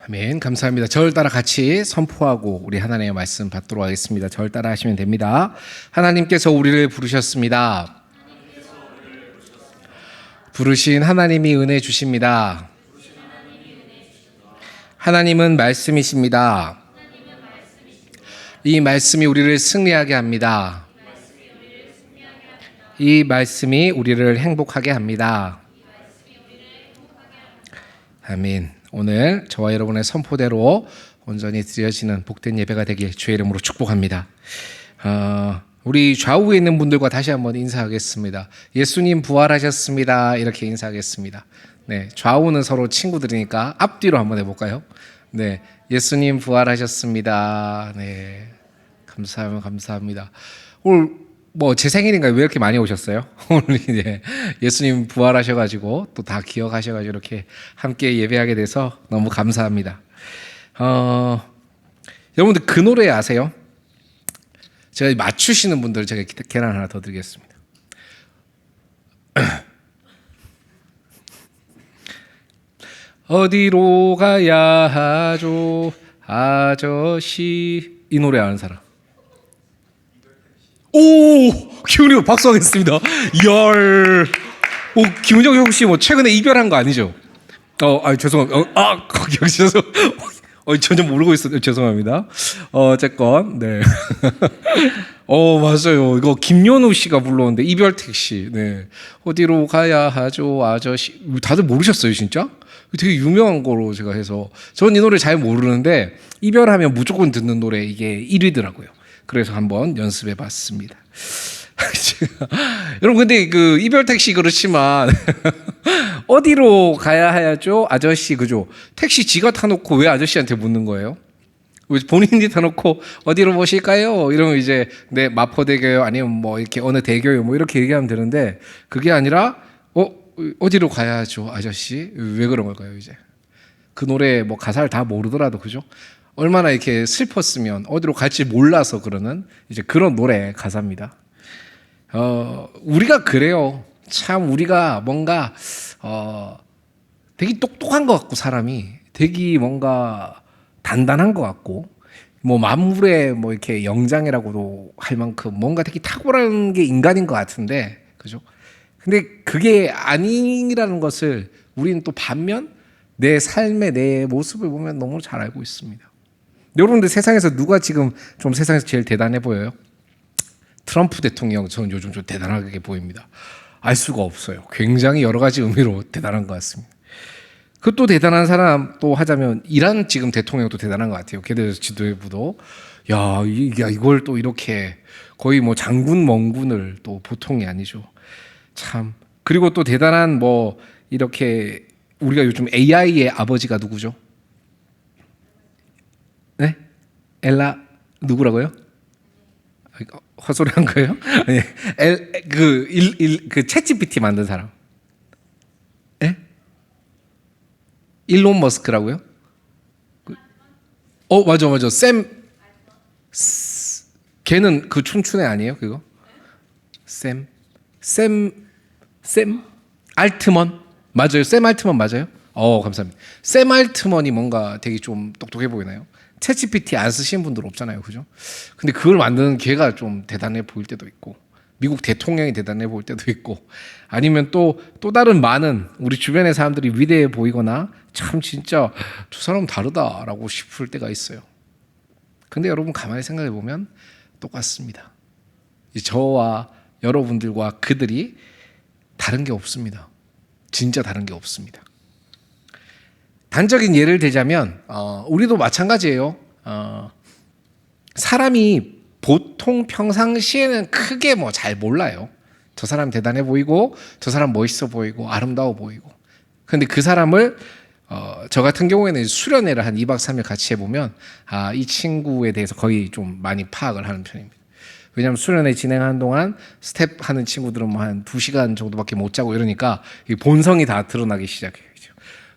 아멘. 감사합니다. 저를 따라 같이 선포하고 우리 하나님의 말씀 받도록 하겠습니다. 저를 따라 하시면 됩니다. 하나님께서 우리를 부르셨습니다. 부르신 하나님이 은혜 주십니다. 하나님은 말씀이십니다. 이 말씀이 우리를 승리하게 합니다. 이 말씀이 우리를 행복하게 합니다. 아멘. 오늘 저와 여러분의 선포대로 온전히 드려지는 복된 예배가 되길 주의 이름으로 축복합니다. 우리 좌우에 있는 분들과 다시 한번 인사하겠습니다. 예수님 부활하셨습니다. 이렇게 인사하겠습니다. 네, 좌우는 서로 친구들이니까 앞뒤로 한번 해볼까요? 네, 예수님 부활하셨습니다. 네, 감사합니다. 오늘 제 생일인가요? 왜 이렇게 많이 오셨어요? 오늘 이제 예수님 부활하셔가지고 또 다 기억하셔가지고 이렇게 함께 예배하게 돼서 너무 감사합니다. 여러분들 그 노래 아세요? 제가 맞추시는 분들 제가 계란 하나 더 드리겠습니다. 어디로 가야 하죠, 아저씨. 이 노래 아는 사람? 오, 기훈이 박수하겠습니다. 기훈이 형 혹시 최근에 이별한 거 아니죠? 죄송합니다. 전혀 모르고 있었어요. 죄송합니다. 어쨌건 네. 맞아요. 이거 김연우 씨가 불렀는데 이별 택시. 네. 어디로 가야 하죠, 아저씨. 다들 모르셨어요, 진짜? 되게 유명한 거로 제가 해서 전 이 노래 잘 모르는데 이별하면 무조건 듣는 노래 이게 1위더라고요. 그래서 한번 연습해 봤습니다. 여러분 근데 그 이별 택시 그렇지만 어디로 가야 하죠, 아저씨. 그죠? 택시 지가 타놓고 왜 아저씨한테 묻는 거예요? 왜 본인이 타놓고 어디로 모실까요? 이러면 이제 네, 마포대교요, 아니면 이렇게 어느 대교요, 이렇게 얘기하면 되는데 그게 아니라 어디로 가야 하죠, 아저씨. 왜 그런 걸까요? 이제 그 노래 가사를 다 모르더라도 그죠? 얼마나 이렇게 슬펐으면 어디로 갈지 몰라서 그러는 이제 그런 노래 가사입니다. 우리가 그래요. 참 우리가 뭔가 되게 똑똑한 것 같고 사람이 되게 뭔가 단단한 것 같고 만물의 이렇게 영장이라고도 할 만큼 뭔가 되게 탁월한 게 인간인 것 같은데 그죠? 근데 그게 아니라는 것을 우리는 또 반면 내 삶의 내 모습을 보면 너무 잘 알고 있습니다. 여러분들 세상에서 누가 지금 좀 세상에서 제일 대단해 보여요? 트럼프 대통령 저는 요즘 좀 대단하게 보입니다. 알 수가 없어요. 굉장히 여러 가지 의미로 대단한 것 같습니다. 그 또 대단한 사람 또 하자면 이란 지금 대통령도 대단한 것 같아요. 걔들 지도부도 이걸 또 이렇게 거의 장군 멍군을 또 보통이 아니죠. 참. 그리고 또 대단한 이렇게 우리가 요즘 AI의 아버지가 누구죠? 네? 엘라 누구라고요? 헛소리한 거예요? 아니, 그 챗GPT 만든 사람. 네? 일론 머스크라고요? 맞아. 걔는 그 춤추네 아니에요? 그거? 샘 알트먼 맞아요. 샘 알트먼 맞아요? 감사합니다. 샘 알트먼이 뭔가 되게 좀 똑똑해 보이나요? 챗GPT 안 쓰시는 분들 없잖아요, 그죠? 근데 그걸 만드는 걔가 좀 대단해 보일 때도 있고, 미국 대통령이 대단해 보일 때도 있고, 아니면 또 다른 많은 우리 주변의 사람들이 위대해 보이거나 참 진짜 저 사람 다르다라고 싶을 때가 있어요. 근데 여러분 가만히 생각해 보면 똑같습니다. 저와 여러분들과 그들이 다른 게 없습니다. 진짜 다른 게 없습니다. 단적인 예를 들자면 우리도 마찬가지예요. 사람이 보통 평상시에는 크게 잘 몰라요. 저 사람 대단해 보이고 저 사람 멋있어 보이고 아름다워 보이고. 근데 그 사람을 저 같은 경우에는 수련회를 한 2박 3일 같이 해보면 이 친구에 대해서 거의 좀 많이 파악을 하는 편입니다. 왜냐하면 수련회 진행하는 동안 스텝 하는 친구들은 한 2시간 정도밖에 못 자고 이러니까 이 본성이 다 드러나기 시작해요.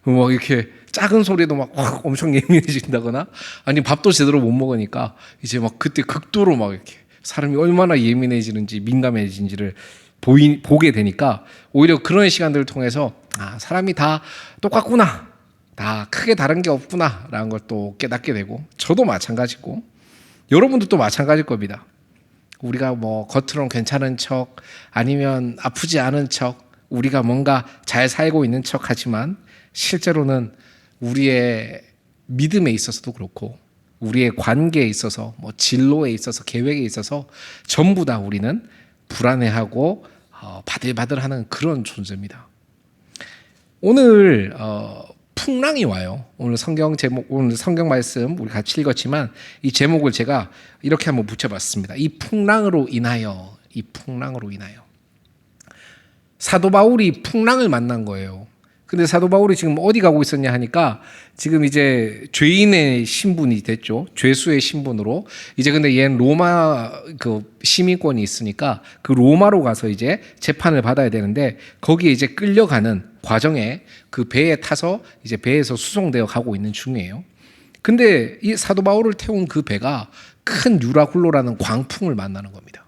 이렇게 작은 소리도 엄청 예민해진다거나 아니 밥도 제대로 못 먹으니까 이제 그때 극도로 이렇게 사람이 얼마나 예민해지는지 민감해진지를 보게 되니까 오히려 그런 시간들을 통해서 사람이 다 똑같구나 다 크게 다른 게 없구나라는 걸 또 깨닫게 되고, 저도 마찬가지고 여러분도 또 마찬가지일 겁니다. 우리가 뭐 겉으로는 괜찮은 척, 아니면 아프지 않은 척, 우리가 뭔가 잘 살고 있는 척 하지만 실제로는 우리의 믿음에 있어서도 그렇고, 우리의 관계에 있어서, 뭐 진로에 있어서, 계획에 있어서 전부 다 우리는 불안해하고 바들바들하는 그런 존재입니다. 오늘 풍랑이 와요. 오늘 성경 제목, 오늘 성경 말씀 우리 같이 읽었지만 이 제목을 제가 이렇게 한번 붙여봤습니다. 이 풍랑으로 인하여, 이 풍랑으로 인하여. 사도 바울이 풍랑을 만난 거예요. 근데 사도 바울이 지금 어디 가고 있었냐 하니까 지금 이제 죄인의 신분이 됐죠. 죄수의 신분으로. 이제 근데 얘는 로마 그 시민권이 있으니까 그 로마로 가서 이제 재판을 받아야 되는데, 거기에 이제 끌려가는 과정에 그 배에 타서 이제 배에서 수송되어 가고 있는 중이에요. 근데 이 사도 바울을 태운 그 배가 큰 유라굴로라는 광풍을 만나는 겁니다.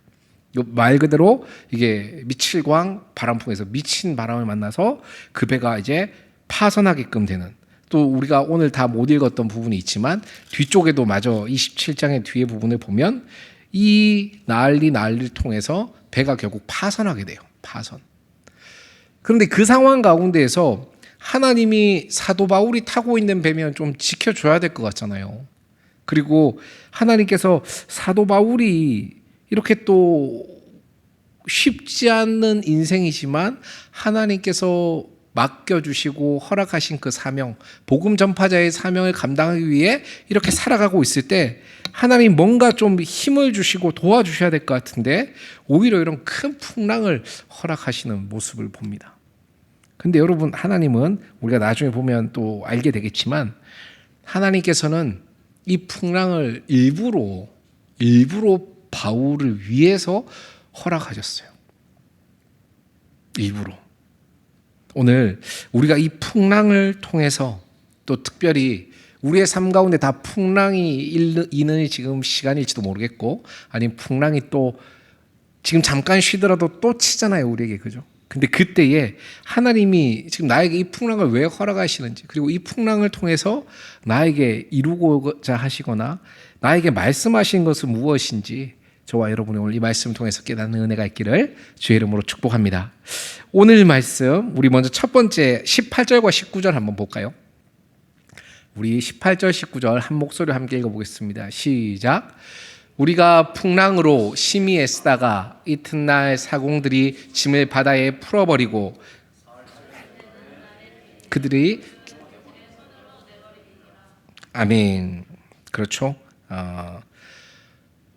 말 그대로 이게 미칠광 바람풍에서 미친 바람을 만나서 그 배가 이제 파선하게끔 되는, 또 우리가 오늘 다 못 읽었던 부분이 있지만 뒤쪽에도 마저 27장의 뒤에 부분을 보면 이 난리를 통해서 배가 결국 파선하게 돼요. 파선. 그런데 그 상황 가운데에서 하나님이 사도 바울이 타고 있는 배면 좀 지켜줘야 될 것 같잖아요. 그리고 하나님께서 사도 바울이 이렇게 또 쉽지 않는 인생이지만 하나님께서 맡겨주시고 허락하신 그 사명, 복음 전파자의 사명을 감당하기 위해 이렇게 살아가고 있을 때 하나님 뭔가 좀 힘을 주시고 도와주셔야 될 것 같은데 오히려 이런 큰 풍랑을 허락하시는 모습을 봅니다. 근데 여러분, 하나님은 우리가 나중에 보면 또 알게 되겠지만 하나님께서는 이 풍랑을 일부러 바울을 위해서 허락하셨어요. 일부러. 오늘 우리가 이 풍랑을 통해서 또 특별히 우리의 삶 가운데 다 풍랑이 있는 지금 시간일지도 모르겠고, 아니면 풍랑이 또 지금 잠깐 쉬더라도 또 치잖아요, 우리에게. 그죠? 근데 그때에 하나님이 지금 나에게 이 풍랑을 왜 허락하시는지, 그리고 이 풍랑을 통해서 나에게 이루고자 하시거나 나에게 말씀하신 것은 무엇인지 저와 여러분이 오늘 이 말씀을 통해서 깨닫는 은혜가 있기를 주의 이름으로 축복합니다. 오늘 말씀 우리 먼저 첫 번째 18절과 19절 한번 볼까요? 우리 18절 19절 한 목소리로 함께 읽어보겠습니다. 시작. 우리가 풍랑으로 심히 애쓰다가 이튿날 사공들이 짐을 바다에 풀어버리고 그들이 아멘. 그렇죠.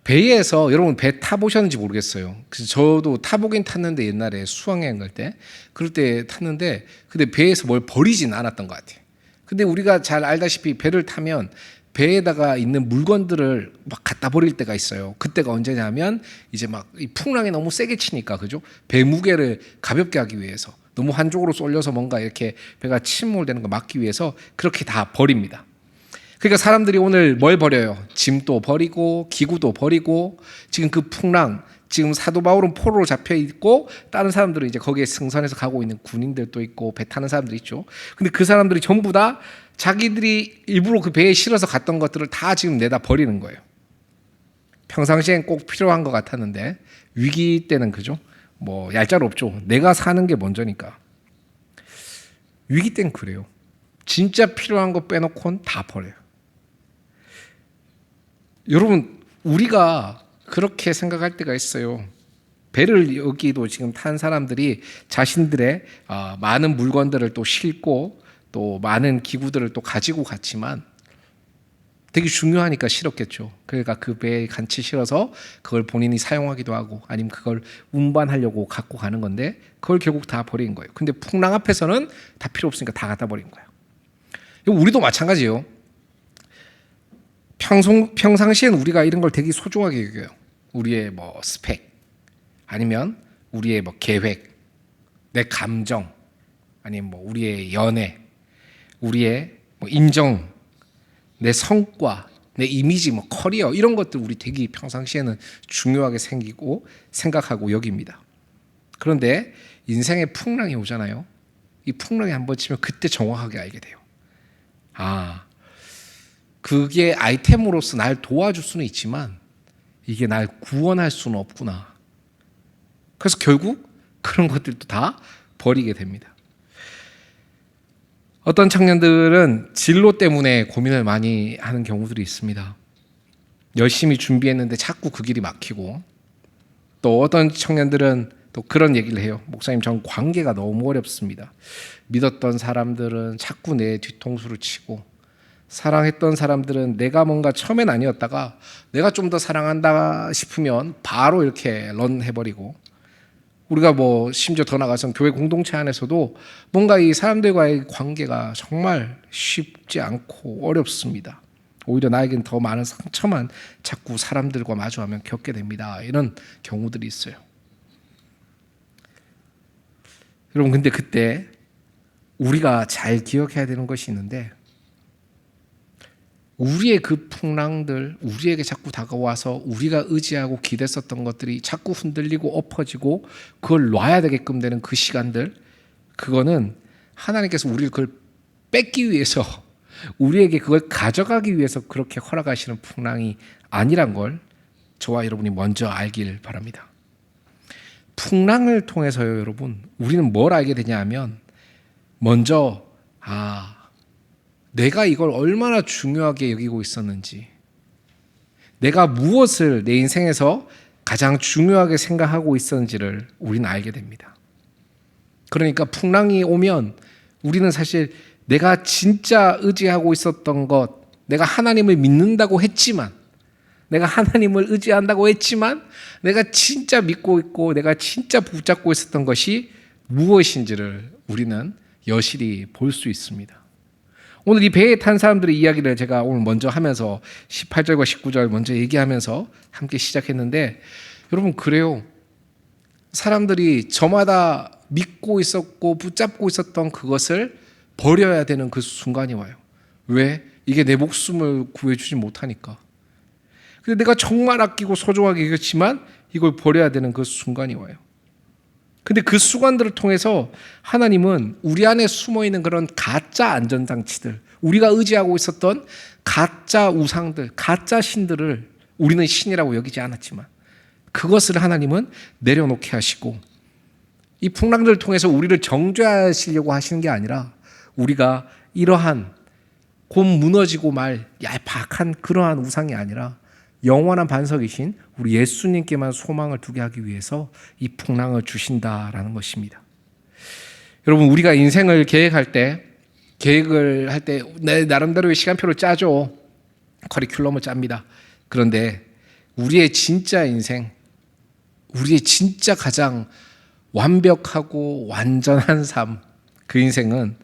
배에서 여러분 배 타보셨는지 모르겠어요. 그래서 저도 타보긴 탔는데 옛날에 수학여행 갈 때 그럴 때 탔는데, 근데 배에서 뭘 버리진 않았던 것 같아요. 근데 우리가 잘 알다시피 배를 타면 배에다가 있는 물건들을 막 갖다 버릴 때가 있어요. 그때가 언제냐면 이제 막 이 풍랑이 너무 세게 치니까, 그죠? 배 무게를 가볍게 하기 위해서 너무 한쪽으로 쏠려서 뭔가 이렇게 배가 침몰되는 거 막기 위해서 그렇게 다 버립니다. 그러니까 사람들이 오늘 뭘 버려요? 짐도 버리고 기구도 버리고. 지금 그 풍랑, 지금 사도 바울은 포로로 잡혀 있고 다른 사람들은 이제 거기에 승선해서 가고 있는 군인들도 있고 배 타는 사람들 있죠. 근데 그 사람들이 전부 다 자기들이 일부러 그 배에 실어서 갔던 것들을 다 지금 내다 버리는 거예요. 평상시엔 꼭 필요한 것 같았는데 위기 때는, 그죠? 뭐 얄짤없죠. 내가 사는 게 먼저니까. 위기 때는 그래요. 진짜 필요한 거 빼놓고는 다 버려요. 여러분, 우리가 그렇게 생각할 때가 있어요. 배를 여기도 지금 탄 사람들이 자신들의 많은 물건들을 또 싣고 또 많은 기구들을 또 가지고 갔지만 되게 중요하니까 실었겠죠. 그러니까 그 배에 같이 실어서 그걸 본인이 사용하기도 하고 아니면 그걸 운반하려고 갖고 가는 건데 그걸 결국 다 버린 거예요. 근데 풍랑 앞에서는 다 필요 없으니까 다 갖다 버린 거예요. 우리도 마찬가지예요. 평상시엔 우리가 이런 걸 되게 소중하게 여겨요. 우리의 뭐 스펙, 아니면 우리의 뭐 계획, 내 감정, 아니면 뭐 우리의 연애, 우리의 뭐 인정, 내 성과, 내 이미지, 뭐 커리어, 이런 것들 우리 되게 평상시에는 중요하게 생기고 생각하고 여깁니다. 그런데 인생의 풍랑이 오잖아요. 이 풍랑이 한번 치면 그때 정확하게 알게 돼요. 그게 아이템으로서 날 도와줄 수는 있지만 이게 날 구원할 수는 없구나. 그래서 결국 그런 것들도 다 버리게 됩니다. 어떤 청년들은 진로 때문에 고민을 많이 하는 경우들이 있습니다. 열심히 준비했는데 자꾸 그 길이 막히고, 또 어떤 청년들은 또 그런 얘기를 해요. 목사님, 전 관계가 너무 어렵습니다. 믿었던 사람들은 자꾸 내 뒤통수를 치고, 사랑했던 사람들은 내가 뭔가 처음엔 아니었다가 내가 좀 더 사랑한다 싶으면 바로 이렇게 런해버리고, 우리가 뭐 심지어 더 나가서 교회 공동체 안에서도 뭔가 이 사람들과의 관계가 정말 쉽지 않고 어렵습니다. 오히려 나에겐 더 많은 상처만 자꾸 사람들과 마주하면 겪게 됩니다. 이런 경우들이 있어요. 여러분, 근데 그때 우리가 잘 기억해야 되는 것이 있는데, 우리의 그 풍랑들, 우리에게 자꾸 다가와서 우리가 의지하고 기댔었던 것들이 자꾸 흔들리고 엎어지고 그걸 놔야 되게끔 되는 그 시간들, 그거는 하나님께서 우리를 그걸 뺏기 위해서, 우리에게 그걸 가져가기 위해서 그렇게 허락하시는 풍랑이 아니란 걸 저와 여러분이 먼저 알길 바랍니다. 풍랑을 통해서요, 여러분, 우리는 뭘 알게 되냐 하면, 먼저 내가 이걸 얼마나 중요하게 여기고 있었는지, 내가 무엇을 내 인생에서 가장 중요하게 생각하고 있었는지를 우리는 알게 됩니다. 그러니까 풍랑이 오면 우리는 사실 내가 진짜 의지하고 있었던 것, 내가 하나님을 믿는다고 했지만, 내가 하나님을 의지한다고 했지만, 내가 진짜 믿고 있고 내가 진짜 붙잡고 있었던 것이 무엇인지를 우리는 여실히 볼 수 있습니다. 오늘 이 배에 탄 사람들의 이야기를 제가 오늘 먼저 하면서 18절과 19절 먼저 얘기하면서 함께 시작했는데, 여러분, 그래요. 사람들이 저마다 믿고 있었고 붙잡고 있었던 그것을 버려야 되는 그 순간이 와요. 왜? 이게 내 목숨을 구해주지 못하니까. 근데 내가 정말 아끼고 소중하게 여겼지만 이걸 버려야 되는 그 순간이 와요. 근데 그 순간들을 통해서 하나님은 우리 안에 숨어있는 그런 가짜 안전장치들, 우리가 의지하고 있었던 가짜 우상들, 가짜 신들을 우리는 신이라고 여기지 않았지만 그것을 하나님은 내려놓게 하시고, 이 풍랑들을 통해서 우리를 정죄하시려고 하시는 게 아니라 우리가 이러한 곧 무너지고 말 얄팍한 그러한 우상이 아니라 영원한 반석이신 우리 예수님께만 소망을 두게 하기 위해서 이 풍랑을 주신다라는 것입니다. 여러분, 우리가 인생을 계획을 할 때 내 나름대로의 시간표를 짜죠. 커리큘럼을 짭니다. 그런데 우리의 진짜 인생, 우리의 진짜 가장 완벽하고 완전한 삶, 그 인생은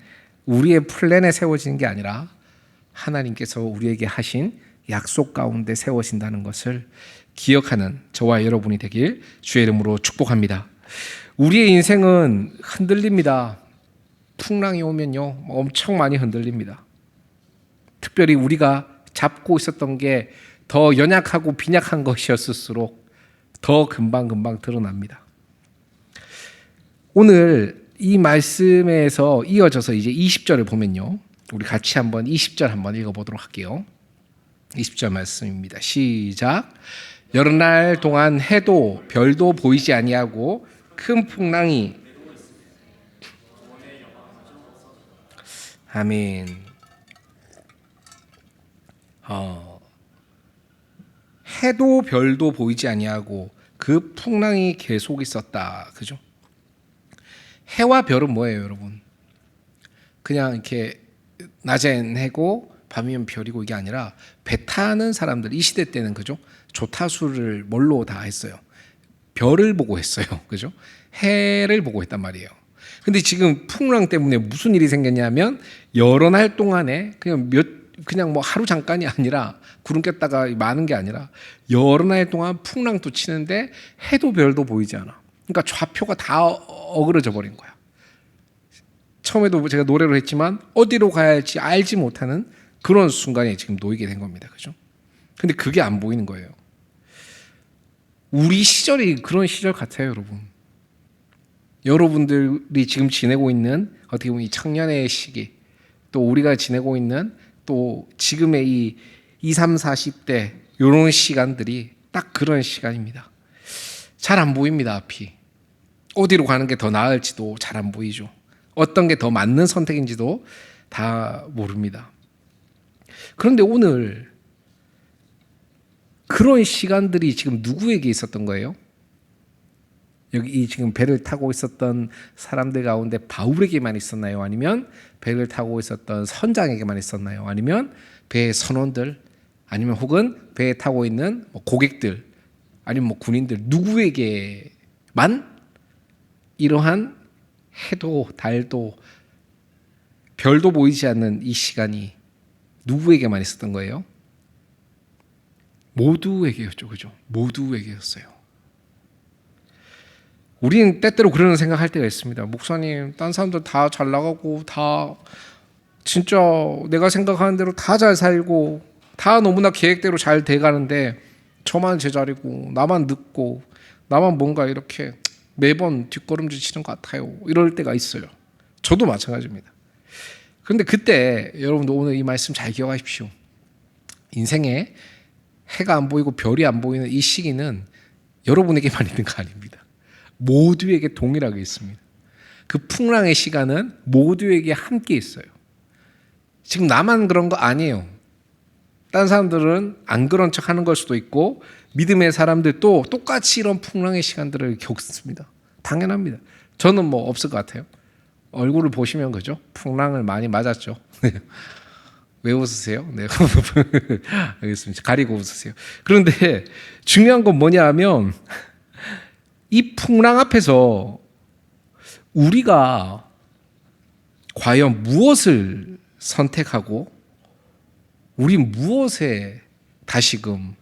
우리의 플랜에 세워지는 게 아니라 하나님께서 우리에게 하신 약속 가운데 세워진다는 것을 기억하는 저와 여러분이 되길 주의 이름으로 축복합니다. 우리의 인생은 흔들립니다. 풍랑이 오면요, 엄청 많이 흔들립니다. 특별히 우리가 잡고 있었던 게 더 연약하고 빈약한 것이었을수록 더 금방 드러납니다. 오늘 이 말씀에서 이어져서 이제 20절을 보면요, 우리 같이 한번 20절 한번 읽어보도록 할게요. 20절 말씀입니다. 시작. 여러 날 동안 해도 별도 보이지 아니하고 큰 풍랑이, 아멘. 해도 별도 보이지 아니하고 그 풍랑이 계속 있었다. 그죠? 해와 별은 뭐예요, 여러분? 그냥 이렇게 낮엔 해고 밤이면 별이고, 이게 아니라 배 타는 사람들, 이 시대 때는, 그죠? 조타수를 뭘로 다 했어요? 별을 보고 했어요. 그죠? 해를 보고 했단 말이에요. 근데 지금 풍랑 때문에 무슨 일이 생겼냐면, 여러 날 동안에 그냥 뭐 하루 잠깐이 아니라, 구름 꼈다가 많은 게 아니라 여러 날 동안 풍랑도 치는데 해도 별도 보이지 않아. 그러니까 좌표가 다 어그러져 버린 거야. 처음에도 제가 노래로 했지만 어디로 가야 할지 알지 못하는 그런 순간에 지금 놓이게 된 겁니다. 그죠? 근데 그게 안 보이는 거예요. 우리 시절이 그런 시절 같아요, 여러분. 여러분들이 지금 지내고 있는 어떻게 보면 이 청년의 시기, 또 우리가 지내고 있는 또 지금의 이 20, 30, 40대 이런 시간들이 딱 그런 시간입니다. 잘 안 보입니다, 앞이. 어디로 가는 게 더 나을지도 잘 안 보이죠. 어떤 게 더 맞는 선택인지도 다 모릅니다. 그런데 오늘 그런 시간들이 지금 누구에게 있었던 거예요? 여기 이 지금 배를 타고 있었던 사람들 가운데 바울에게만 있었나요? 아니면 배를 타고 있었던 선장에게만 있었나요? 아니면 배의 선원들, 아니면 혹은 배에 타고 있는 고객들, 아니면 군인들 누구에게만 이러한 해도 달도 별도 보이지 않는 이 시간이 누구에게만 있었던 거예요? 모두에게였죠, 그죠? 모두에게였어요. 우리는 때때로 그런 생각할 때가 있습니다. 목사님, 딴 사람들 다 잘 나가고 다 진짜 내가 생각하는 대로 다 잘 살고 다 너무나 계획대로 잘 돼가는데 저만 제자리고 나만 늦고 나만 뭔가 이렇게 매번 뒷걸음질 치는 것 같아요. 이럴 때가 있어요. 저도 마찬가지입니다. 그런데 그때 여러분도 오늘 이 말씀 잘 기억하십시오. 인생에 해가 안 보이고 별이 안 보이는 이 시기는 여러분에게만 있는 거 아닙니다. 모두에게 동일하게 있습니다. 그 풍랑의 시간은 모두에게 함께 있어요. 지금 나만 그런 거 아니에요. 다른 사람들은 안 그런 척 하는 걸 수도 있고 믿음의 사람들도 똑같이 이런 풍랑의 시간들을 겪습니다. 당연합니다. 저는 뭐 없을 것 같아요. 얼굴을 보시면 그죠? 풍랑을 많이 맞았죠. 왜 웃으세요? 네. 알겠습니다. 가리고 웃으세요. 그런데 중요한 건 뭐냐 하면 이 풍랑 앞에서 우리가 과연 무엇을 선택하고 우리 무엇에 다시금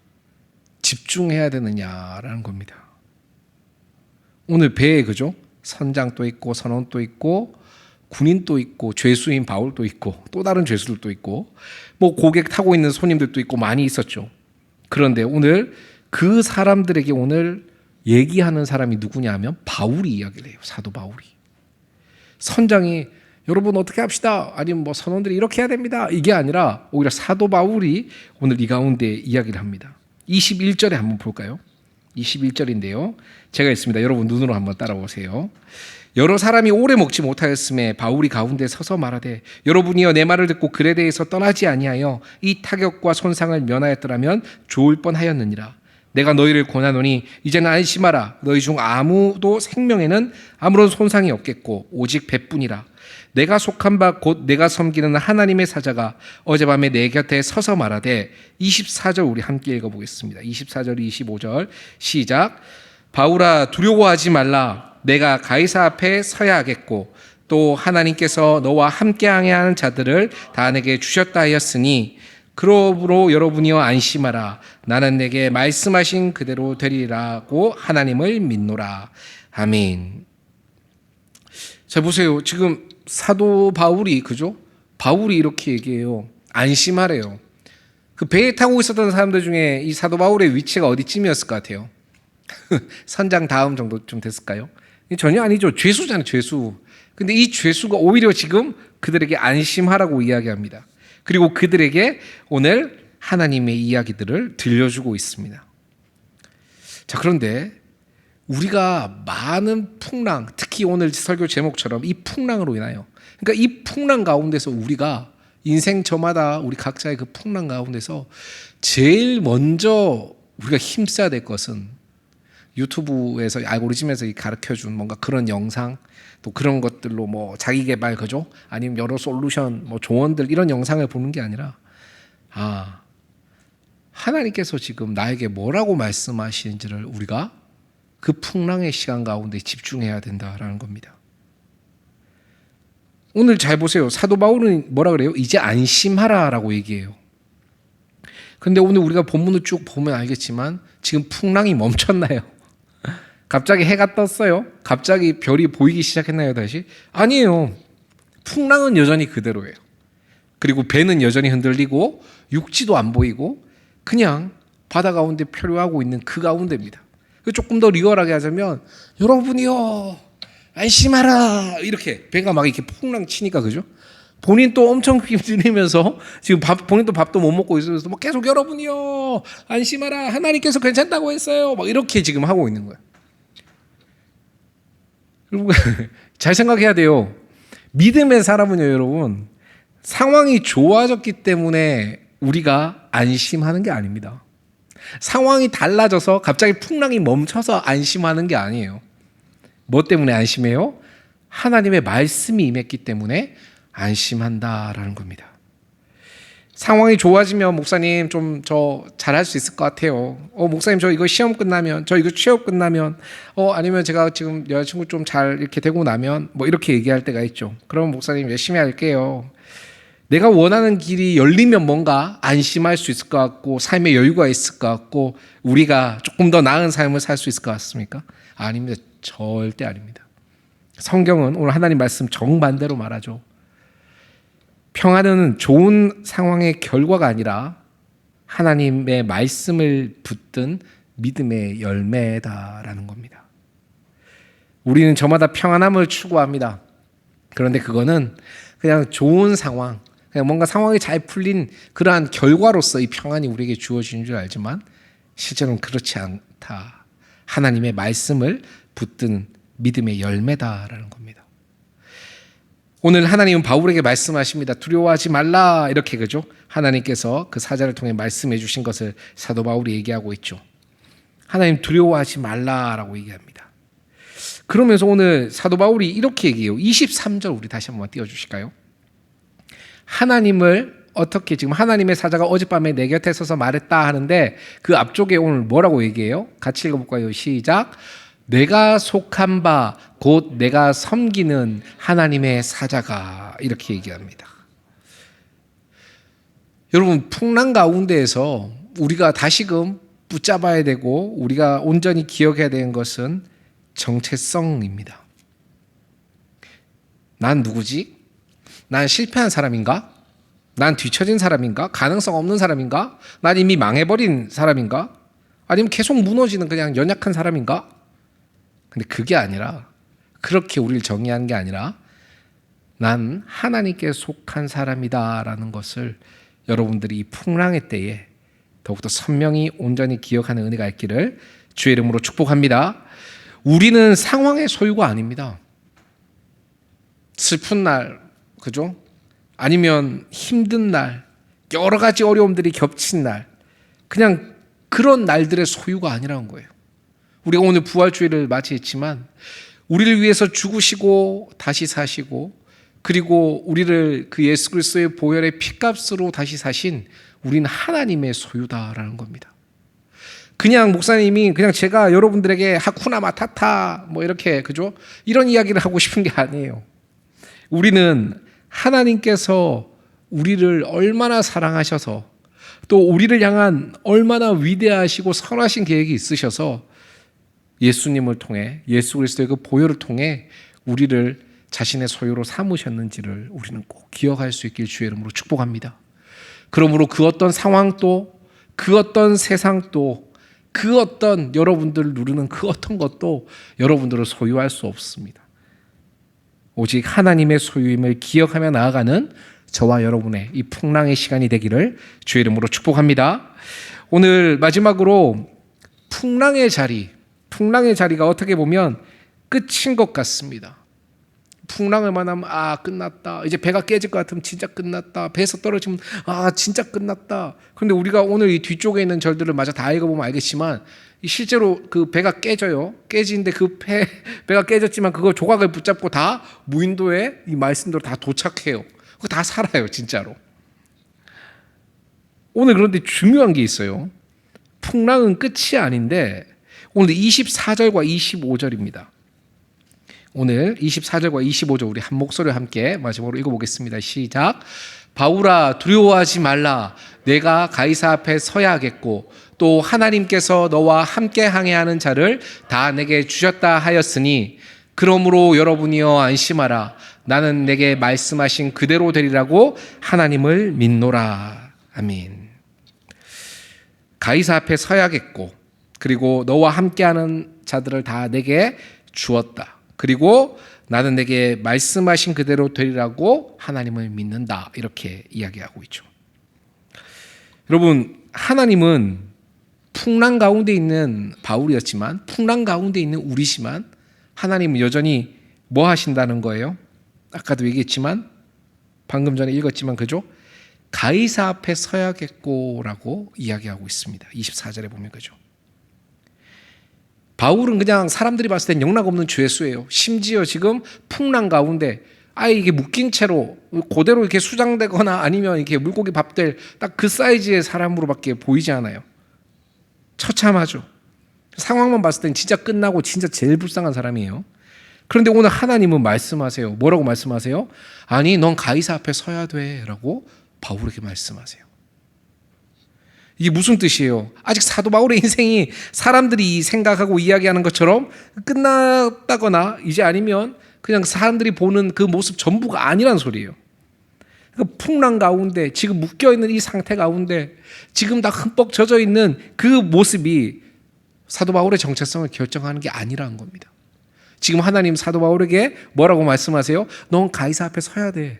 집중해야 되느냐라는 겁니다. 오늘 배에 그죠? 선장도 있고 선원도 있고 군인도 있고 죄수인 바울도 있고 또 다른 죄수들도 있고 뭐 고객 타고 있는 손님들도 있고 많이 있었죠. 그런데 오늘 그 사람들에게 오늘 얘기하는 사람이 누구냐 하면 바울이 이야기를 해요. 사도 바울이. 선장이 여러분 어떻게 합시다. 아니면 뭐 선원들이 이렇게 해야 됩니다. 이게 아니라 오히려 사도 바울이 오늘 이 가운데 이야기를 합니다. 21절에 한번 볼까요? 21절인데요. 제가 읽습니다. 여러분 눈으로 한번 따라오세요. 여러 사람이 오래 먹지 못하였음에 바울이 가운데 서서 말하되 여러분이여 내 말을 듣고 글에 대해서 떠나지 아니하여 이 타격과 손상을 면하였더라면 좋을 뻔하였느니라. 내가 너희를 권하노니 이제는 안심하라. 너희 중 아무도 생명에는 아무런 손상이 없겠고 오직 배뿐이라. 내가 속한 바 곧 내가 섬기는 하나님의 사자가 어젯밤에 내 곁에 서서 말하되 24절 우리 함께 읽어보겠습니다. 24절 25절 시작. 바울아 두려워하지 말라. 내가 가이사 앞에 서야 하겠고 또 하나님께서 너와 함께하게 하는 자들을 다 내게 주셨다 하였으니 그러므로 여러분이여 안심하라. 나는 내게 말씀하신 그대로 되리라고 하나님을 믿노라. 아멘. 자 보세요. 지금 사도 바울이 그죠? 바울이 이렇게 얘기해요. 안심하래요. 그 배에 타고 있었던 사람들 중에 이 사도 바울의 위치가 어디쯤이었을 것 같아요? 선장 다음 정도쯤 됐을까요? 전혀 아니죠. 죄수잖아요. 죄수. 근데 이 죄수가 오히려 지금 그들에게 안심하라고 이야기합니다. 그리고 그들에게 오늘 하나님의 이야기들을 들려주고 있습니다. 자, 그런데 우리가 많은 풍랑, 특히 오늘 설교 제목처럼 이 풍랑으로 인하여, 그러니까 이 풍랑 가운데서 우리가 인생 저마다 우리 각자의 그 풍랑 가운데서 제일 먼저 우리가 힘써야 될 것은 유튜브에서 알고리즘에서 가르쳐준 뭔가 그런 영상 또 그런 것들로 뭐 자기 개발 그죠? 아니면 여러 솔루션 뭐 조언들 이런 영상을 보는 게 아니라 하나님께서 지금 나에게 뭐라고 말씀하시는지를 우리가 그 풍랑의 시간 가운데 집중해야 된다라는 겁니다. 오늘 잘 보세요. 사도 바울은 뭐라 그래요? 이제 안심하라라고 얘기해요. 근데 오늘 우리가 본문을 쭉 보면 알겠지만 지금 풍랑이 멈췄나요? 갑자기 해가 떴어요? 갑자기 별이 보이기 시작했나요 다시? 아니에요. 풍랑은 여전히 그대로예요. 그리고 배는 여전히 흔들리고 육지도 안 보이고 그냥 바다 가운데 표류하고 있는 그 가운데입니다. 조금 더 리얼하게 하자면 여러분이요 안심하라 이렇게 배가 막 이렇게 풍랑 치니까 그죠? 본인 또 엄청 힘들면서 지금 본인도 밥도 못 먹고 있으면서 막 계속 여러분이요 안심하라 하나님께서 괜찮다고 했어요 막 이렇게 지금 하고 있는 거예요. 여러분 잘 생각해야 돼요. 믿음의 사람은요 여러분 상황이 좋아졌기 때문에 우리가 안심하는 게 아닙니다. 상황이 달라져서 갑자기 풍랑이 멈춰서 안심하는 게 아니에요. 뭐 때문에 안심해요? 하나님의 말씀이 임했기 때문에 안심한다라는 겁니다. 상황이 좋아지면 목사님 좀 저 잘할 수 있을 것 같아요. 목사님 저 이거 시험 끝나면 저 이거 취업 끝나면 아니면 제가 지금 여자친구 좀 잘 이렇게 되고 나면 뭐 이렇게 얘기할 때가 있죠. 그러면 목사님 열심히 할게요. 내가 원하는 길이 열리면 뭔가 안심할 수 있을 것 같고 삶에 여유가 있을 것 같고 우리가 조금 더 나은 삶을 살 수 있을 것 같습니까? 아닙니다. 절대 아닙니다. 성경은 오늘 하나님 말씀 정반대로 말하죠. 평안은 좋은 상황의 결과가 아니라 하나님의 말씀을 붙든 믿음의 열매다라는 겁니다. 우리는 저마다 평안함을 추구합니다. 그런데 그거는 그냥 좋은 상황, 그냥 뭔가 상황이 잘 풀린 그러한 결과로서 이 평안이 우리에게 주어지는 줄 알지만 실제로는 그렇지 않다. 하나님의 말씀을 붙든 믿음의 열매다라는 겁니다. 오늘 하나님은 바울에게 말씀하십니다. 두려워하지 말라 이렇게 그죠? 하나님께서 그 사자를 통해 말씀해 주신 것을 사도 바울이 얘기하고 있죠. 하나님 두려워하지 말라라고 얘기합니다. 그러면서 오늘 사도 바울이 이렇게 얘기해요. 23절 우리 다시 한번 띄워주실까요? 하나님을 어떻게 지금 하나님의 사자가 어젯밤에 내 곁에 서서 말했다 하는데 그 앞쪽에 오늘 뭐라고 얘기해요? 같이 읽어볼까요? 시작. 내가 속한 바 곧 내가 섬기는 하나님의 사자가 이렇게 얘기합니다. 여러분 풍랑 가운데에서 우리가 다시금 붙잡아야 되고 우리가 온전히 기억해야 되는 것은 정체성입니다. 난 누구지? 난 실패한 사람인가? 난 뒤처진 사람인가? 가능성 없는 사람인가? 난 이미 망해버린 사람인가? 아니면 계속 무너지는 그냥 연약한 사람인가? 근데 그게 아니라 그렇게 우리를 정의하는 게 아니라 난 하나님께 속한 사람이다라는 것을 여러분들이 이 풍랑의 때에 더욱더 선명히 온전히 기억하는 은혜가 있기를 주의 이름으로 축복합니다. 우리는 상황의 소유가 아닙니다. 슬픈 날, 그죠? 아니면 힘든 날, 여러 가지 어려움들이 겹친 날, 그냥 그런 날들의 소유가 아니라는 거예요. 우리가 오늘 부활주일을 맞이했지만 우리를 위해서 죽으시고 다시 사시고 그리고 우리를 그 예수 그리스도의 보혈의 피값으로 다시 사신 우리는 하나님의 소유다라는 겁니다. 그냥 목사님이 그냥 제가 여러분들에게 하쿠나 마타타 뭐 이렇게 그죠? 이런 이야기를 하고 싶은 게 아니에요. 우리는 하나님께서 우리를 얼마나 사랑하셔서 또 우리를 향한 얼마나 위대하시고 선하신 계획이 있으셔서 예수님을 통해 예수 그리스도의 그 보혈을 통해 우리를 자신의 소유로 삼으셨는지를 우리는 꼭 기억할 수 있길 주의 이름으로 축복합니다. 그러므로 그 어떤 상황도 그 어떤 세상도 그 어떤 여러분들을 누르는 그 어떤 것도 여러분들을 소유할 수 없습니다. 오직 하나님의 소유임을 기억하며 나아가는 저와 여러분의 이 풍랑의 시간이 되기를 주의 이름으로 축복합니다. 오늘 마지막으로 풍랑의 자리가 어떻게 보면 끝인 것 같습니다. 풍랑을 만나면 끝났다. 이제 배가 깨질 것 같으면 진짜 끝났다. 배에서 떨어지면 진짜 끝났다. 그런데 우리가 오늘 이 뒤쪽에 있는 절들을 마저 다 읽어보면 알겠지만 실제로 그 배가 깨져요. 깨지는데 그 배가 깨졌지만 그거 조각을 붙잡고 다 무인도에 이 말씀대로 다 도착해요. 그거 다 살아요, 진짜로. 오늘 그런데 중요한 게 있어요. 풍랑은 끝이 아닌데 오늘 24절과 25절입니다. 오늘 24절과 25절 우리 한 목소리로 함께 마지막으로 읽어보겠습니다. 시작. 바울아 두려워하지 말라. 내가 가이사 앞에 서야 하겠고 또 하나님께서 너와 함께 항해하는 자를 다 내게 주셨다 하였으니 그러므로 여러분이여 안심하라. 나는 내게 말씀하신 그대로 되리라고 하나님을 믿노라. 아멘. 가이사 앞에 서야겠고 그리고 너와 함께하는 자들을 다 내게 주었다. 그리고 나는 내게 말씀하신 그대로 되리라고 하나님을 믿는다. 이렇게 이야기하고 있죠. 여러분, 하나님은 풍랑 가운데 있는 바울이었지만, 풍랑 가운데 있는 우리지만 하나님은 여전히 뭐 하신다는 거예요? 아까도 얘기했지만, 방금 전에 읽었지만, 그죠? 가이사 앞에 서야겠고라고 이야기하고 있습니다. 24절에 보면 그죠? 바울은 그냥 사람들이 봤을 땐 영락 없는 죄수예요. 심지어 지금 풍랑 가운데 아예 이게 묶인 채로 그대로 이렇게 수장되거나 아니면 이렇게 물고기 밥 될 딱 그 사이즈의 사람으로밖에 보이지 않아요. 처참하죠. 상황만 봤을 땐 진짜 끝나고 진짜 제일 불쌍한 사람이에요. 그런데 오늘 하나님은 말씀하세요. 뭐라고 말씀하세요? 아니, 넌 가이사 앞에 서야 돼 라고 바울에게 말씀하세요. 이게 무슨 뜻이에요? 아직 사도 바울의 인생이 사람들이 생각하고 이야기하는 것처럼 끝났다거나 이제 아니면 그냥 사람들이 보는 그 모습 전부가 아니란 소리예요. 그러니까 풍랑 가운데 지금 묶여있는 이 상태 가운데 지금 다 흠뻑 젖어있는 그 모습이 사도 바울의 정체성을 결정하는 게 아니라는 겁니다. 지금 하나님 사도 바울에게 뭐라고 말씀하세요? 넌 가이사 앞에 서야 돼.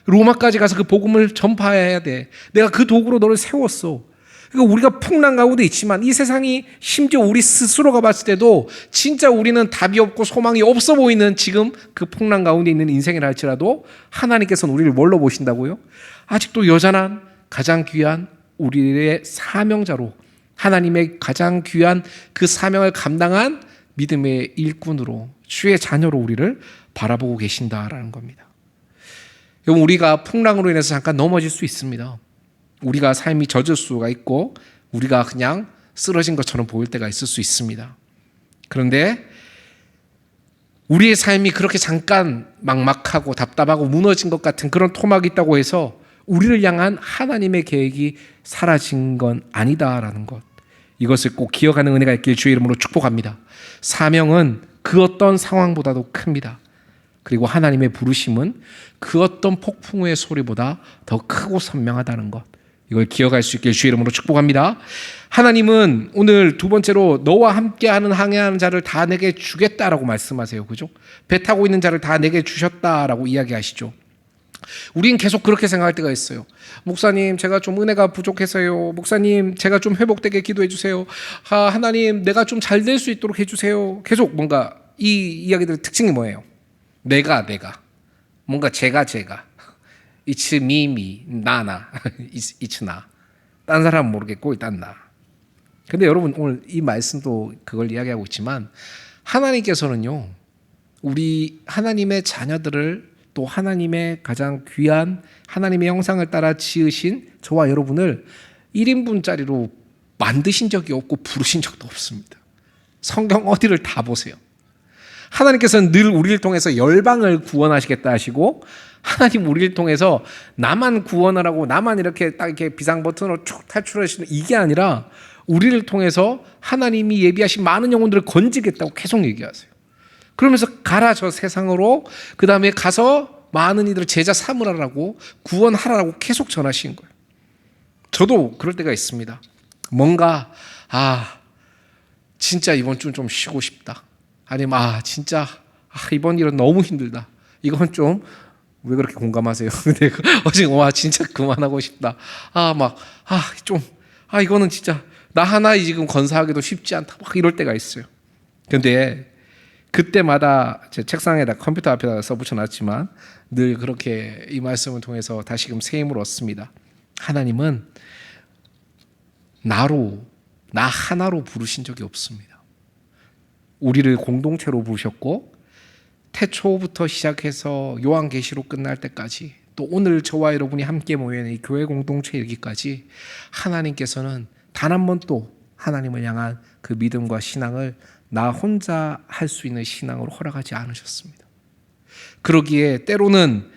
로마까지 가서 그 복음을 전파해야 돼. 내가 그 도구로 너를 세웠어. 그러니까 우리가 풍랑 가운데 있지만 이 세상이 심지어 우리 스스로가 봤을 때도 진짜 우리는 답이 없고 소망이 없어 보이는 지금 그 풍랑 가운데 있는 인생이라 할지라도 하나님께서는 우리를 뭘로 보신다고요? 아직도 여전한 가장 귀한 우리의 사명자로, 하나님의 가장 귀한 그 사명을 감당한 믿음의 일꾼으로, 주의 자녀로 우리를 바라보고 계신다라는 겁니다. 여러분, 우리가 풍랑으로 인해서 잠깐 넘어질 수 있습니다. 우리가 삶이 젖을 수가 있고 우리가 그냥 쓰러진 것처럼 보일 때가 있을 수 있습니다. 그런데 우리의 삶이 그렇게 잠깐 막막하고 답답하고 무너진 것 같은 그런 토막이 있다고 해서 우리를 향한 하나님의 계획이 사라진 건 아니다라는 것, 이것을 꼭 기억하는 은혜가 있길 주의 이름으로 축복합니다. 사명은 그 어떤 상황보다도 큽니다. 그리고 하나님의 부르심은 그 어떤 폭풍우의 소리보다 더 크고 선명하다는 것, 이걸 기억할 수 있길 주의 이름으로 축복합니다. 하나님은 오늘 두 번째로 너와 함께하는 항해하는 자를 다 내게 주겠다라고 말씀하세요. 그죠? 배 타고 있는 자를 다 내게 주셨다라고 이야기하시죠. 우리는 계속 그렇게 생각할 때가 있어요. 목사님, 제가 좀 은혜가 부족해서요. 목사님, 제가 좀 회복되게 기도해 주세요. 하나님, 내가 좀 잘 될 수 있도록 해주세요. 계속 뭔가 이 이야기들의 특징이 뭐예요? 내가 뭔가 제가 It's me, 나 It's 나. 딴 사람은 모르겠고 일단 나. 근데 여러분, 오늘 이 말씀도 그걸 이야기하고 있지만 하나님께서는요, 우리 하나님의 자녀들을, 또 하나님의 가장 귀한 하나님의 형상을 따라 지으신 저와 여러분을 1인분짜리로 만드신 적이 없고 부르신 적도 없습니다. 성경 어디를 다 보세요. 하나님께서는 늘 우리를 통해서 열방을 구원하시겠다 하시고, 하나님 우리를 통해서 나만 구원하라고, 나만 이렇게 딱 이렇게 비상 버튼으로 쭉 탈출하시는 이게 아니라 우리를 통해서 하나님이 예비하신 많은 영혼들을 건지겠다고 계속 얘기하세요. 그러면서 가라 저 세상으로, 그 다음에 가서 많은 이들을 제자 삼으라고, 구원하라고 계속 전하신 거예요. 저도 그럴 때가 있습니다. 뭔가 진짜 이번 주는 좀 쉬고 싶다. 아니면 진짜 이번 일은 너무 힘들다. 이건 좀 왜 그렇게 공감하세요? 근데 어제 진짜 그만하고 싶다. 이거는 진짜 나 하나 지금 건사하기도 쉽지 않다. 막 이럴 때가 있어요. 근데 그때마다 제 책상에다 컴퓨터 앞에다 써붙여놨지만 늘 그렇게 이 말씀을 통해서 다시금 새 힘을 얻습니다. 하나님은 나 하나로 부르신 적이 없습니다. 우리를 공동체로 부르셨고, 태초부터 시작해서 요한계시록 끝날 때까지, 또 오늘 저와 여러분이 함께 모여있는 이 교회 공동체에 이르기까지 하나님께서는 단 한 번도 하나님을 향한 그 믿음과 신앙을 나 혼자 할 수 있는 신앙으로 허락하지 않으셨습니다. 그러기에 때로는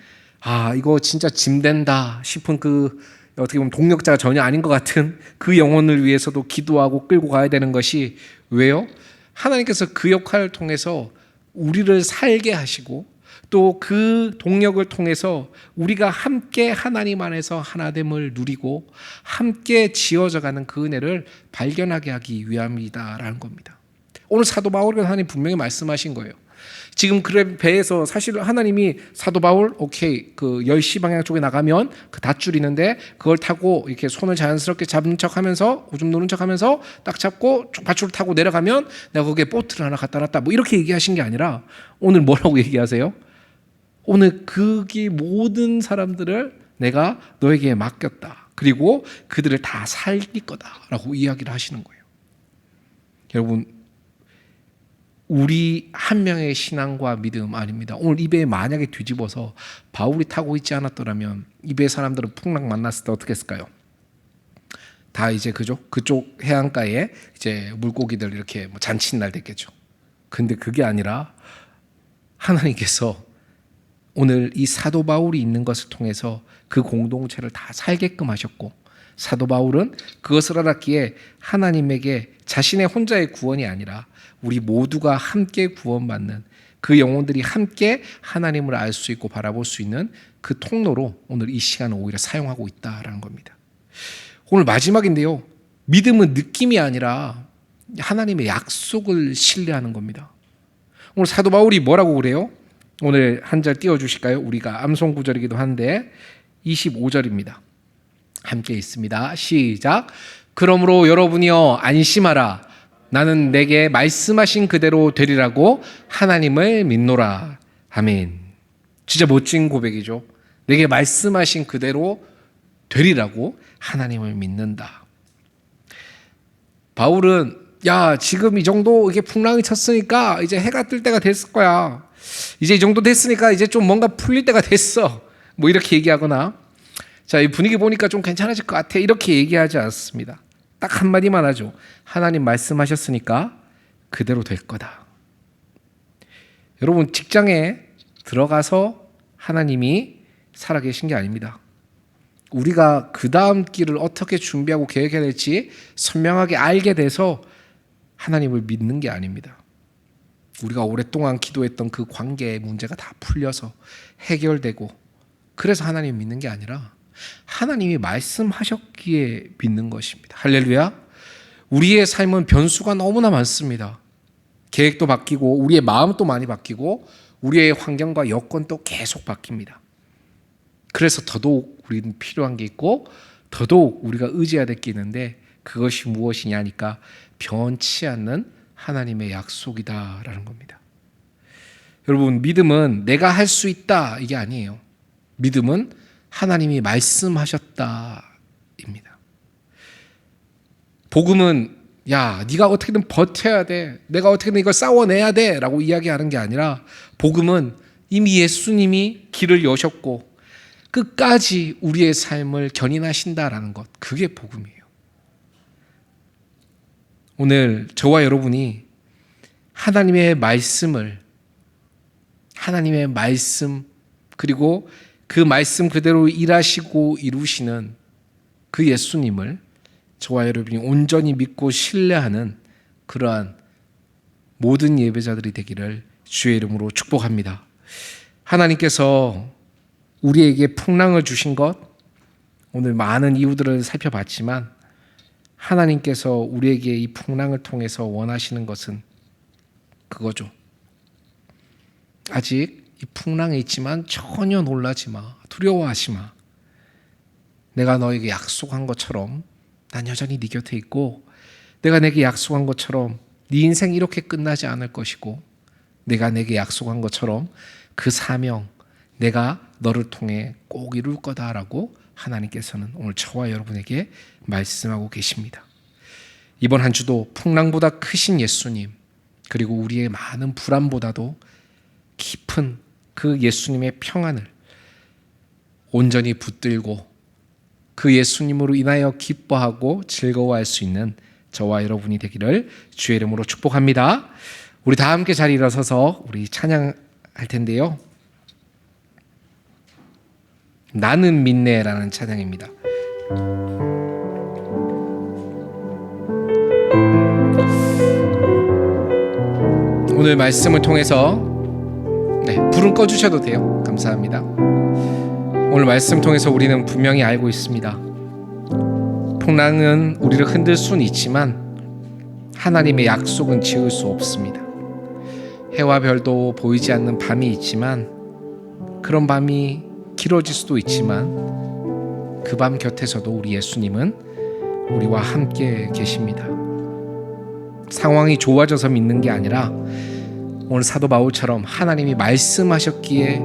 이거 진짜 짐된다 싶은 그 어떻게 보면 동력자가 전혀 아닌 것 같은 그 영혼을 위해서도 기도하고 끌고 가야 되는 것이, 왜요? 하나님께서 그 역할을 통해서 우리를 살게 하시고, 또 그 동력을 통해서 우리가 함께 하나님 안에서 하나됨을 누리고 함께 지어져가는 그 은혜를 발견하게 하기 위함이다라는 겁니다. 오늘 사도 바울은 하나님 분명히 말씀하신 거예요. 지금 그래 배에서 사실 하나님이 사도 바울 오케이 그 10시 방향 쪽에 나가면 그 닷줄 있는데 그걸 타고 이렇게 손을 자연스럽게 잡는 척하면서 오줌 누는 척하면서 딱 잡고 밧줄을 타고 내려가면 내가 거기에 보트를 하나 갖다 놨다 뭐 이렇게 얘기하신 게 아니라 오늘 뭐라고 얘기하세요? 오늘 거기 모든 사람들을 내가 너에게 맡겼다. 그리고 그들을 다 살릴 거다라고 이야기를 하시는 거예요. 여러분, 우리 한 명의 신앙과 믿음 아닙니다. 오늘 이 배에 만약에 뒤집어서 바울이 타고 있지 않았더라면 이 배 사람들은 풍랑 만났을 때 어떻게 했을까요? 다 이제 그쪽 해안가에 이제 물고기들 이렇게 뭐 잔칫날 됐겠죠. 근데 그게 아니라 하나님께서 오늘 이 사도 바울이 있는 것을 통해서 그 공동체를 다 살게끔 하셨고, 사도 바울은 그것을 알았기에 하나님에게 자신의 혼자의 구원이 아니라 우리 모두가 함께 구원받는 그 영혼들이 함께 하나님을 알 수 있고 바라볼 수 있는 그 통로로 오늘 이 시간을 오히려 사용하고 있다라는 겁니다. 오늘 마지막인데요. 믿음은 느낌이 아니라 하나님의 약속을 신뢰하는 겁니다. 오늘 사도 바울이 뭐라고 그래요? 오늘 한 절 띄워주실까요? 우리가 암송 구절이기도 한데 25절입니다. 함께 있습니다. 시작. 그러므로 여러분이여 안심하라. 나는 내게 말씀하신 그대로 되리라고 하나님을 믿노라. 아멘. 진짜 멋진 고백이죠. 내게 말씀하신 그대로 되리라고 하나님을 믿는다. 바울은 야 지금 이 정도 이게 풍랑이 쳤으니까 이제 해가 뜰 때가 됐을 거야. 이제 이 정도 됐으니까 이제 좀 뭔가 풀릴 때가 됐어. 뭐 이렇게 얘기하거나 자, 이 분위기 보니까 좀 괜찮아질 것 같아. 이렇게 얘기하지 않습니다. 딱 한마디만 하죠. 하나님 말씀하셨으니까 그대로 될 거다. 여러분 직장에 들어가서 하나님이 살아계신 게 아닙니다. 우리가 그 다음 길을 어떻게 준비하고 계획해야 될지 선명하게 알게 돼서 하나님을 믿는 게 아닙니다. 우리가 오랫동안 기도했던 그 관계의 문제가 다 풀려서 해결되고 그래서 하나님 믿는 게 아니라 하나님이 말씀하셨기에 믿는 것입니다. 할렐루야. 우리의 삶은 변수가 너무나 많습니다. 계획도 바뀌고 우리의 마음도 많이 바뀌고 우리의 환경과 여건도 계속 바뀝니다. 그래서 더더욱 우리는 필요한 게 있고 더더욱 우리가 의지해야 될 게 있는데 그것이 무엇이냐니까 변치 않는 하나님의 약속이다라는 겁니다. 여러분 믿음은 내가 할 수 있다 이게 아니에요. 믿음은 하나님이 말씀하셨다입니다. 복음은 야 네가 어떻게든 버텨야 돼. 내가 어떻게든 이걸 싸워내야 돼 라고 이야기하는 게 아니라 복음은 이미 예수님이 길을 여셨고 끝까지 우리의 삶을 견인하신다라는 것 그게 복음이에요. 오늘 저와 여러분이 하나님의 말씀 그리고 그 말씀 그대로 일하시고 이루시는 그 예수님을 저와 여러분이 온전히 믿고 신뢰하는 그러한 모든 예배자들이 되기를 주의 이름으로 축복합니다. 하나님께서 우리에게 풍랑을 주신 것 오늘 많은 이유들을 살펴봤지만 하나님께서 우리에게 이 풍랑을 통해서 원하시는 것은 그거죠. 아직 이 풍랑에 있지만 전혀 놀라지 마. 두려워하지 마. 내가 너에게 약속한 것처럼 난 여전히 네 곁에 있고 내가 내게 약속한 것처럼 네 인생 이렇게 끝나지 않을 것이고 내가 내게 약속한 것처럼 그 사명 내가 너를 통해 꼭 이룰 거다라고 하나님께서는 오늘 저와 여러분에게 말씀하고 계십니다. 이번 한 주도 풍랑보다 크신 예수님 그리고 우리의 많은 불안보다도 깊은 그 예수님의 평안을 온전히 붙들고 그 예수님으로 인하여 기뻐하고 즐거워할 수 있는 저와 여러분이 되기를 주의 이름으로 축복합니다. 우리 다 함께 자리에 일어서서 우리 찬양할 텐데요. 나는 믿네라는 찬양입니다. 오늘 말씀을 통해서 불은 꺼주셔도 돼요. 감사합니다. 오늘 말씀 통해서 우리는 분명히 알고 있습니다. 풍랑은 우리를 흔들 수는 있지만 하나님의 약속은 지울 수 없습니다. 해와 별도 보이지 않는 밤이 있지만, 그런 밤이 길어질 수도 있지만 그 밤 곁에서도 우리 예수님은 우리와 함께 계십니다. 상황이 좋아져서 믿는 게 아니라 오늘 사도 바울처럼 하나님이 말씀하셨기에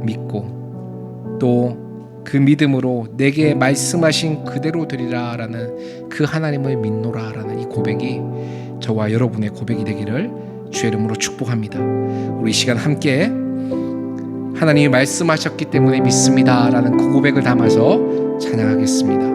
믿고, 또 그 믿음으로 내게 말씀하신 그대로 되리라 라는 그 하나님을 믿노라 라는 이 고백이 저와 여러분의 고백이 되기를 주의 이름으로 축복합니다. 우리 이 시간 함께 하나님이 말씀하셨기 때문에 믿습니다 라는 그 고백을 담아서 찬양하겠습니다.